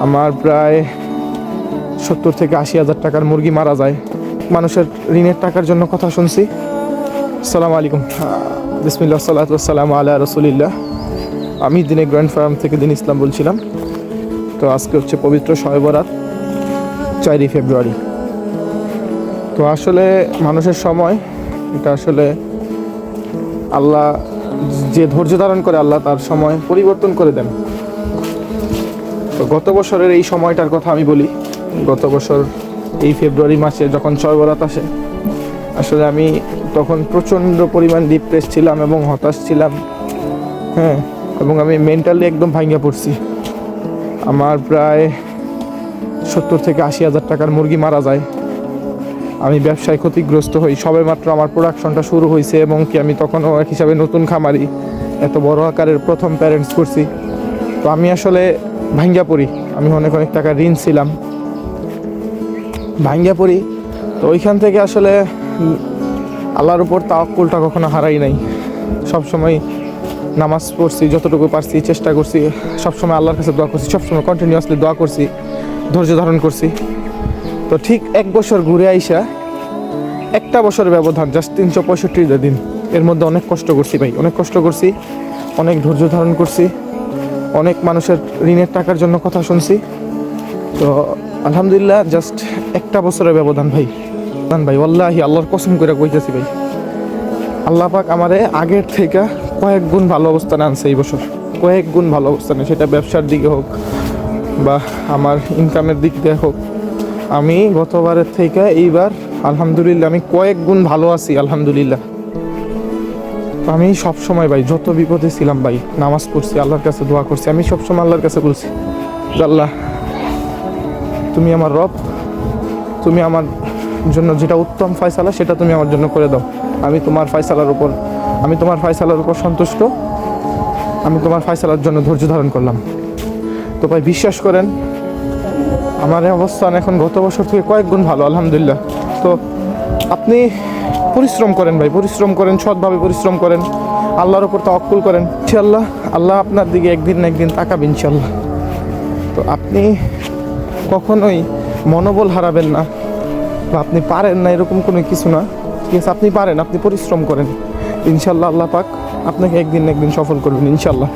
আমার প্রায় 70 থেকে 80 হাজার টাকার মুরগি মারা যায়। মানুষের ঋণের টাকার জন্য কথা শুনছি। আসসালামু আলাইকুম, বিসমিল্লাহ, সালাতু ওয়াসসালামু আলা রাসূলিল্লাহ। আমি দিনে গ্র্যান্ড ফার্ম থেকে দিন ইসলাম বলছিলাম। তো আজকে হচ্ছে পবিত্র শবে বরাত, 4ই ফেব্রুয়ারি। তো আসলে মানুষের সময় এটা আসলে আল্লাহ যে ধৈর্য ধারণ করে, আল্লাহ তার সময় পরিবর্তন করে দেন। তো গত বছরের এই সময়টার কথা আমি বলি। গত বছর এই ফেব্রুয়ারি মাসে যখন শবে বরাত আসে, আসলে আমি তখন প্রচণ্ড পরিমাণ ডিপ্রেস ছিলাম এবং হতাশ ছিলাম। হ্যাঁ, এবং আমি মেন্টালি একদম ভাঙিয়া পড়ছি। আমার প্রায় 70 থেকে 80 হাজার টাকার মুরগি মারা যায়। আমি ব্যবসায় ক্ষতিগ্রস্ত হই। সবে মাত্র আমার প্রোডাকশনটা শুরু হয়েছে এবং কি আমি তখনও এক হিসাবে নতুন খামারি, এত বড় আকারের প্রথম প্যারেন্টস করছি। তো আমি আসলে ভাঙ্গা পড়ি। আমি অনেক টাকা ঋণ ছিলাম, ভাঙ্গা পড়ি। তো ওইখান থেকে আসলে আল্লাহর উপর তাওয়াক্কুলটা কখনো হারাই নাই। সবসময় নামাজ পড়ছি, যতটুকু পারছি চেষ্টা করছি, সবসময় আল্লাহর কাছে দোয়া করছি, সবসময় কন্টিনিউয়াসলি দোয়া করছি, ধৈর্য ধারণ করছি। তো ঠিক 1 বছর ঘুরে আইসা, একটা বছরের ব্যবধান, জাস্ট 365 দিন, এর মধ্যে অনেক কষ্ট করছি ভাই, অনেক কষ্ট করছি, অনেক ধৈর্য ধারণ করছি, অনেক মানুষের ঋণের টাকার জন্য কথা শুনছি। তো আলহামদুলিল্লাহ, জাস্ট একটা বছরের ব্যবধান ভাই। ওয়াল্লাহি আল্লাহর কসম করে কইতেছি ভাই, আল্লাহ পাক আমারে আগের থেকে কয়েক গুণ ভালো অবস্থানে আনছে এই বছর, কয়েক গুণ ভালো অবস্থানে। সেটা ব্যবসার দিকে হোক বা আমার ইনকামের দিক দিয়ে হোক, আমি গতবারের থেকে এইবার আলহামদুলিল্লাহ আমি কয়েক গুণ ভালো আছি আলহামদুলিল্লাহ। তো আমি সবসময় ভাই, যত বিপদে ছিলাম ভাই, নামাজ পড়ছি, আল্লাহর কাছে দোয়া করছি। আমি সবসময় আল্লাহর কাছে বলছি, আল্লাহ তুমি আমার রব, তুমি আমার জন্য যেটা উত্তম ফয়সালা সেটা তুমি আমার জন্য করে দাও। আমি তোমার ফয়সালার উপর সন্তুষ্ট, আমি তোমার ফয়সালার জন্য ধৈর্য ধারণ করলাম। তো ভাই বিশ্বাস করেন, আমার এই অবস্থান এখন গত বছর থেকে কয়েক গুণ ভালো আলহামদুলিল্লাহ। তো আপনি পরিশ্রম করেন ভাই, পরিশ্রম করেন, সৎভাবে পরিশ্রম করেন, আল্লাহর উপর তাওয়াক্কুল করেন, ইনশাআল্লাহ আল্লাহ আপনার দিকে একদিন না একদিন তাকাবে ইনশাআল্লাহ। তো আপনি কখনোই মনোবল হারাবেন না, বা আপনি পারেন না এরকম কোনো কিছু না। ঠিক আছে, আপনি পারেন, আপনি পরিশ্রম করেন, ইনশাআল্লাহ আল্লাহ পাক আপনাকে একদিন না একদিন সফল করবেন ইনশাআল্লাহ।